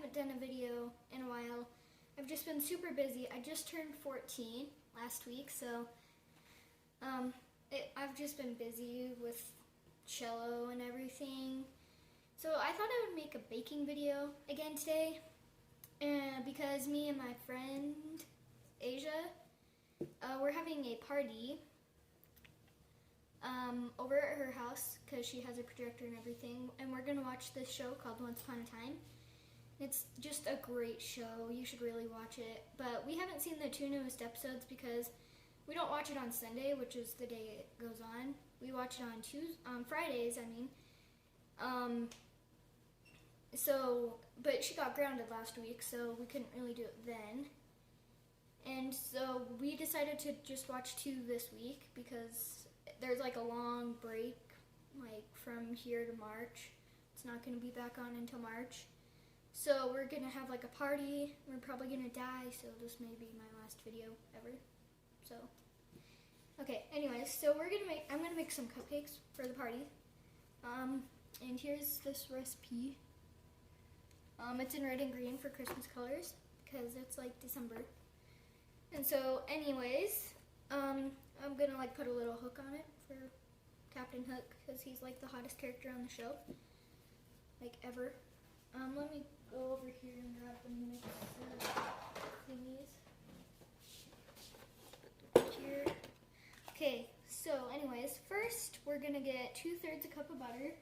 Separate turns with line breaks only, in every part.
haven't done a video in a while. I've just been super busy. I just turned 14 last week, so I've just been busy with cello and everything. So I thought I would make a baking video again today, because me and my friend Asia, we're having a party over at her house because she has a projector and everything, and we're gonna watch this show called Once Upon a Time. It's just a great show. You should really watch it. But we haven't seen the 2 newest episodes because we don't watch it on Sunday, which is the day it goes on. We watch it on Fridays, I mean. But she got grounded last week, so we couldn't really do it then. And so we decided to just watch 2 this week because there's like a long break, like from here to March. It's not going to be back on until March. So we're going to have like a party. We're probably going to die, so this may be my last video ever. So, okay, anyways, so I'm going to make some cupcakes for the party. And here's this recipe. It's in red and green for Christmas colors because it's like December. And so anyways, I'm going to like put a little hook on it for Captain Hook because he's like the hottest character on the show, like ever. Let me go over here and grab the mixer thingies. Here. Okay, so anyways, first we're going to get 2/3 a cup of butter,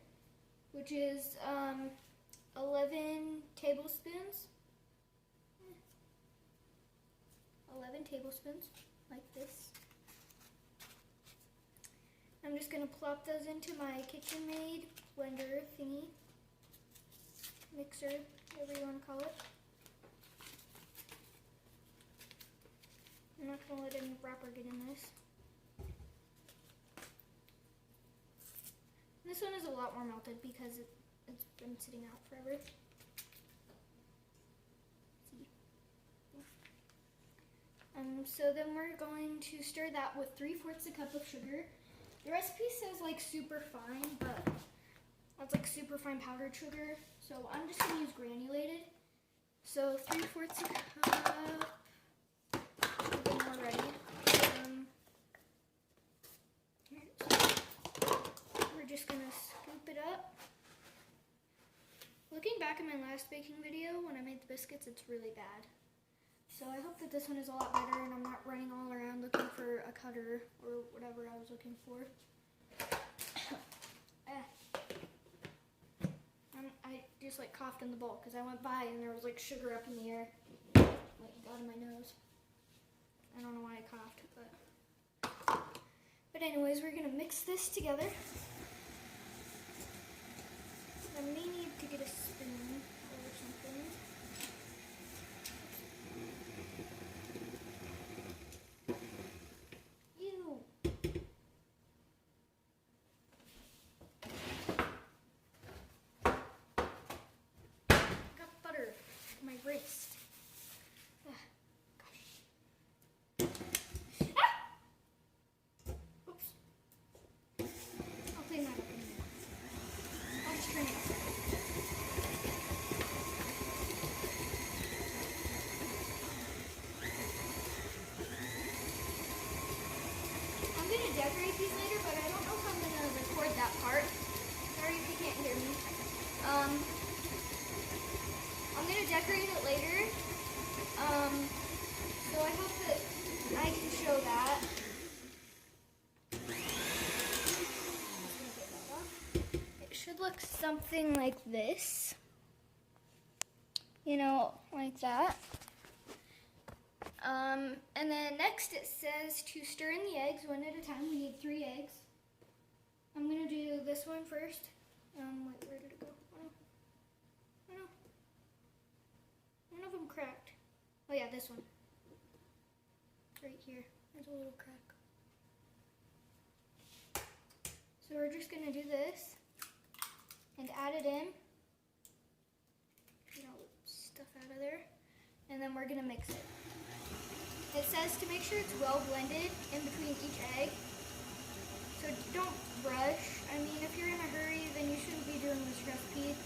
which is 11 tablespoons. 11 tablespoons, like this. I'm just going to plop those into my KitchenAid blender thingy, mixer, whatever you want to call it. I'm not going to let any wrapper get in this. This one is a lot more melted because it's been sitting out forever. So then we're going to stir that with 3/4 a cup of sugar. The recipe says like super fine, but that's like super fine powdered sugar. So I'm just going to use granulated. So 3/4 a cup. When we're ready. We're just going to scoop it up. Looking back at my last baking video when I made the biscuits, it's really bad. So I hope that this one is a lot better and I'm not running all around looking for a cutter or whatever I was looking for. I just like coughed in the bowl because I went by and there was like sugar up in the air. Like got in my nose. I don't know why I coughed, but anyways, we're gonna mix this together. I may need to get a spoon or something. Wrist. Gosh. Ah! Oops. I'll clean that up in a minute. I'll just turn it off. I'm going to decorate these later, but I don't know if I'm going to record that part. Sorry if you can't hear me. I'm going to decorate it later, so I hope that I can show that. It should look something like this, you know, like that. And then next it says to stir in the eggs one at a time. We need 3 eggs. I'm going to do this one first. Wait, where did it go? One of them cracked. Oh yeah, this one. Right here. There's a little crack. So we're just going to do this and add it in. Get all the stuff out of there. And then we're going to mix it. It says to make sure it's well blended in between each egg. So don't rush. I mean, if you're in a hurry, then you shouldn't be doing this recipe.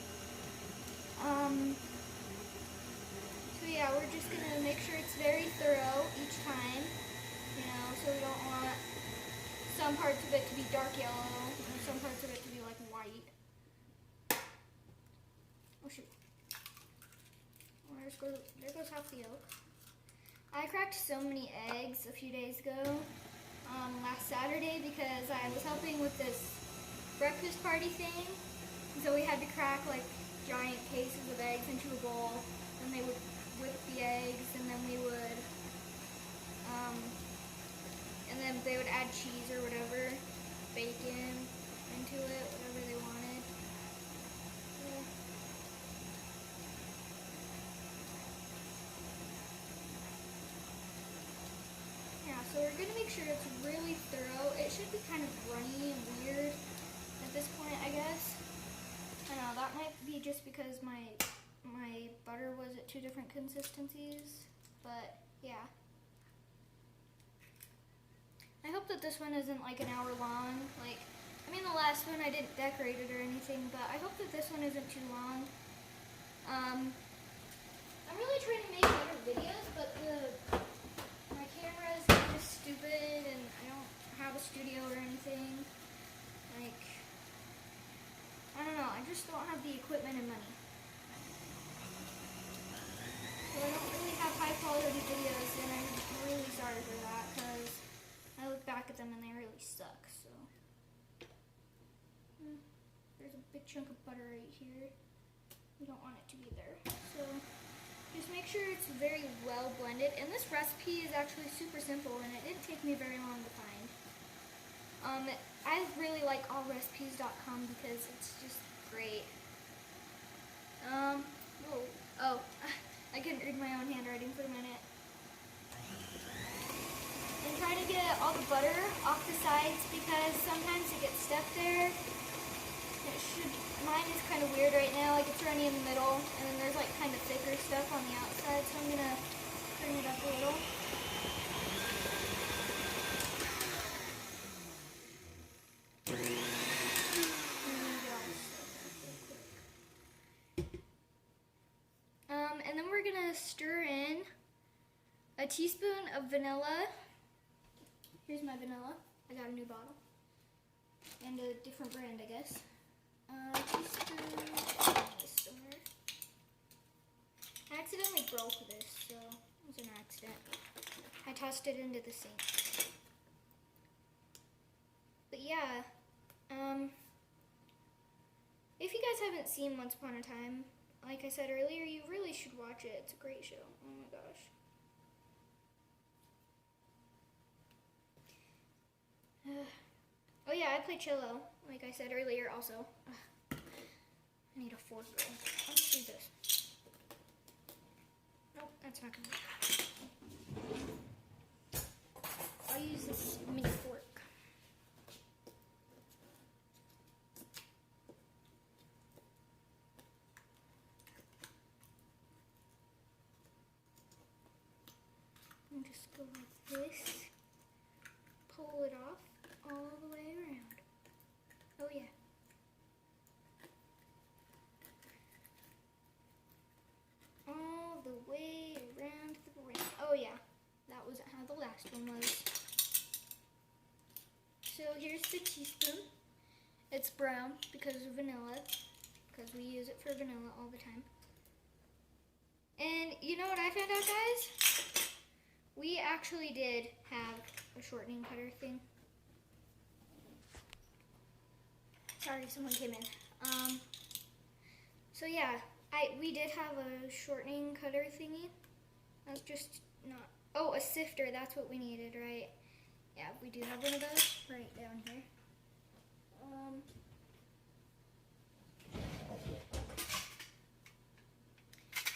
just gonna make sure it's very thorough each time, you know, so we don't want some parts of it to be dark yellow and some parts of it to be like white. Oh shoot. Oh, there goes half the yolk. I cracked so many eggs a few days ago, last Saturday, because I was helping with this breakfast party thing. So we had to crack like giant cases of eggs into a bowl, and they would whip the eggs, and then we would, and then they would add cheese or whatever, bacon into it, whatever they wanted. Yeah, so we're gonna make sure it's really thorough. It should be kind of runny and weird at this point, I guess. I know, that might be just because my butter was at 2 different consistencies, but yeah. I hope that this one isn't like an hour long. Like, I mean, the last one I didn't decorate it or anything, but I hope that this one isn't too long. I'm really trying to make better videos, but my camera is kind of stupid, and I don't have a studio or anything. Like, I don't know, I just don't have the equipment and money. So I don't really have high quality videos, and I'm really sorry for that, because I look back at them and they really suck, so. There's a big chunk of butter right here. We don't want it to be there. So just make sure it's very well blended. And this recipe is actually super simple, and it didn't take me very long to find. I really like allrecipes.com because it's just great. Oh, I couldn't read my own handwriting for a minute. And try to get all the butter off the sides because sometimes it gets stuck there. Mine is kind of weird right now, like it's running in the middle, and then there's like kind of thicker stuff on the outside, so I'm gonna turn it up a little. And then we're gonna stir in a teaspoon of vanilla. Here's my vanilla. I got a new bottle. And a different brand, I guess. Teaspoon somewhere. I accidentally broke this, so it was an accident. I tossed it into the sink. But yeah, if you guys haven't seen Once Upon a Time, like I said earlier, you really should watch it. It's a great show. Oh my gosh. Oh yeah, I play cello, like I said earlier also. I need a fork though. Let's do this. Nope, that's not gonna work. I'll use this mini fork. And just go like this. Pull it off all the way around. Oh yeah. All the way around the rim. Oh yeah. That wasn't how the last one was. So here's the teaspoon. It's brown because of vanilla. Because we use it for vanilla all the time. And you know what I found out, guys? We actually did have a shortening cutter thing. Sorry, someone came in. So yeah, we did have a shortening cutter thingy. That's just not, oh, a sifter, that's what we needed, right? Yeah, we do have one of those right down here.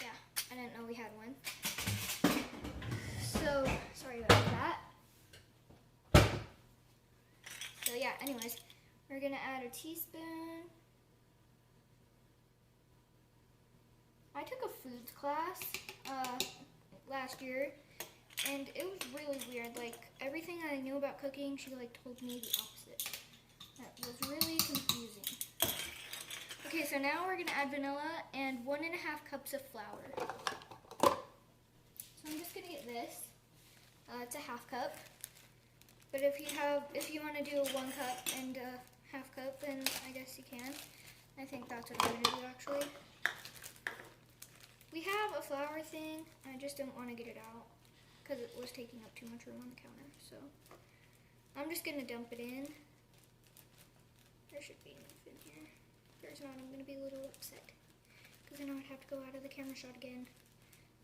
Yeah, I didn't know we had one. So, sorry about that. So yeah, anyways, we're gonna add a teaspoon. I took a foods class last year, and it was really weird. Like, everything I knew about cooking, she like told me the opposite. That was really confusing. Okay, so now we're gonna add vanilla and 1.5 cups of flour. I'm just gonna get this. It's a half cup. But if you want to do a 1 cup and a half cup, then I guess you can. I think that's what I'm gonna do actually. We have a flour thing. I just didn't want to get it out because it was taking up too much room on the counter. So I'm just gonna dump it in. There should be enough in here. If there's not, I'm gonna be a little upset because I know I'd have to go out of the camera shot again,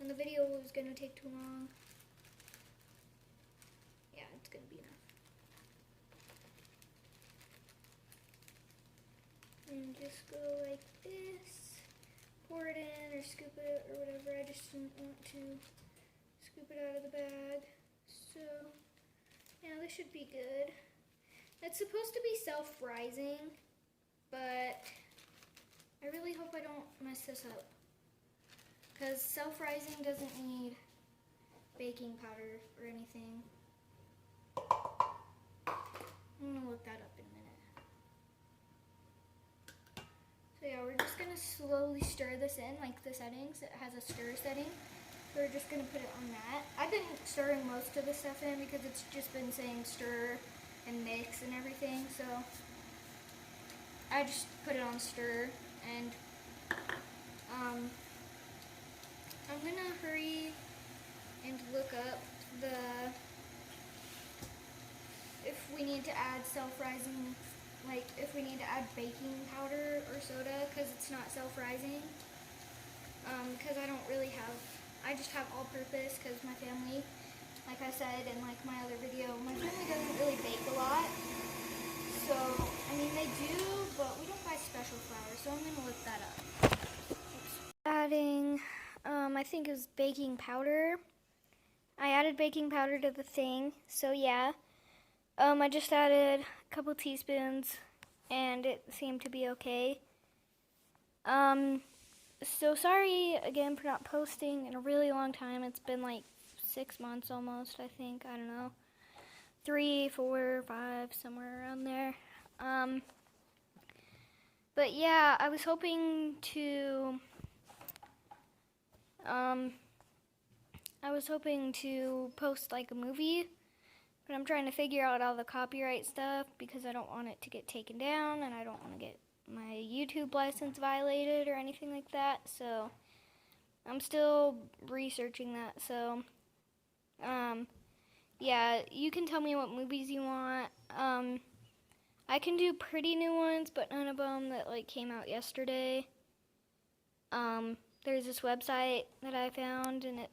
and the video was gonna take too long. Yeah, it's gonna be enough. And just go like this. Pour it in or scoop it or whatever. I just didn't want to scoop it out of the bag. So, yeah, this should be good. It's supposed to be self-rising, but I really hope I don't mess this up. Because self-rising doesn't need baking powder or anything. I'm going to look that up in a minute. So yeah, we're just going to slowly stir this in, like the settings. It has a stir setting. So we're just going to put it on that. I've been stirring most of the stuff in because it's just been saying stir and mix and everything. So I just put it on stir, and I'm going to hurry and look up if we need to add self-rising, like if we need to add baking powder or soda because it's not self-rising. Because I don't really have, I just have all-purpose because my family, like I said in like my other video, my family doesn't really bake a lot. So, I mean they do, but we don't buy special flour, so I'm going to look that up. Adding, I think it was baking powder. I added baking powder to the thing, so yeah. I just added a couple teaspoons, and it seemed to be okay. So sorry again for not posting in a really long time. It's been like 6 months almost, I think. I don't know. 3, 4, 5, somewhere around there. But yeah, I was hoping to post like a movie, but I'm trying to figure out all the copyright stuff because I don't want it to get taken down and I don't want to get my YouTube license violated or anything like that. So I'm still researching that. So yeah, you can tell me what movies you want. I can do pretty new ones, but none of them that like came out yesterday. There's this website that I found, and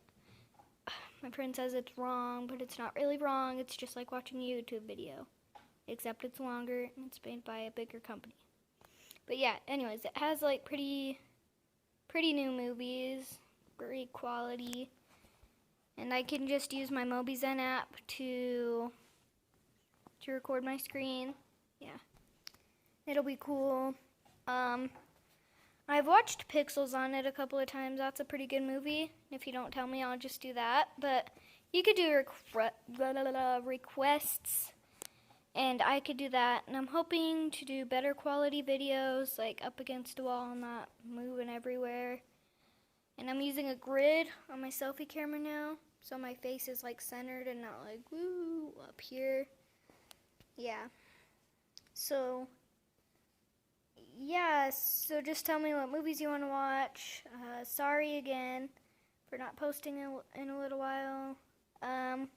my friend says it's wrong, but it's not really wrong. It's just like watching a YouTube video, except it's longer and it's made by a bigger company. But yeah, anyways, it has like pretty new movies, great quality, and I can just use my MobiZen app to record my screen. Yeah, it'll be cool. I've watched Pixels on it a couple of times. That's a pretty good movie. If you don't tell me, I'll just do that. But you could do requests, and I could do that. And I'm hoping to do better quality videos, like up against a wall and not moving everywhere. And I'm using a grid on my selfie camera now, so my face is like centered and not like woo up here. Yeah. So yeah, so just tell me what movies you want to watch. Sorry again for not posting in a little while. I'm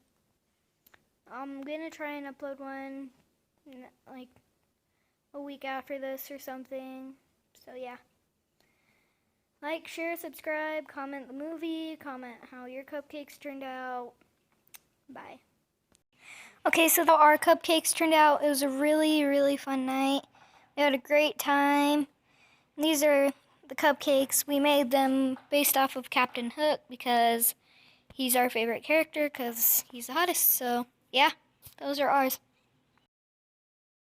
gonna try and upload one like a week after this or something. So yeah. Like, share, subscribe, comment the movie, comment how your cupcakes turned out. Bye. Okay, so our cupcakes turned out. It was a really fun night. We had a great time. These are the cupcakes. We made them based off of Captain Hook because he's our favorite character because he's the hottest. So, yeah, those are ours.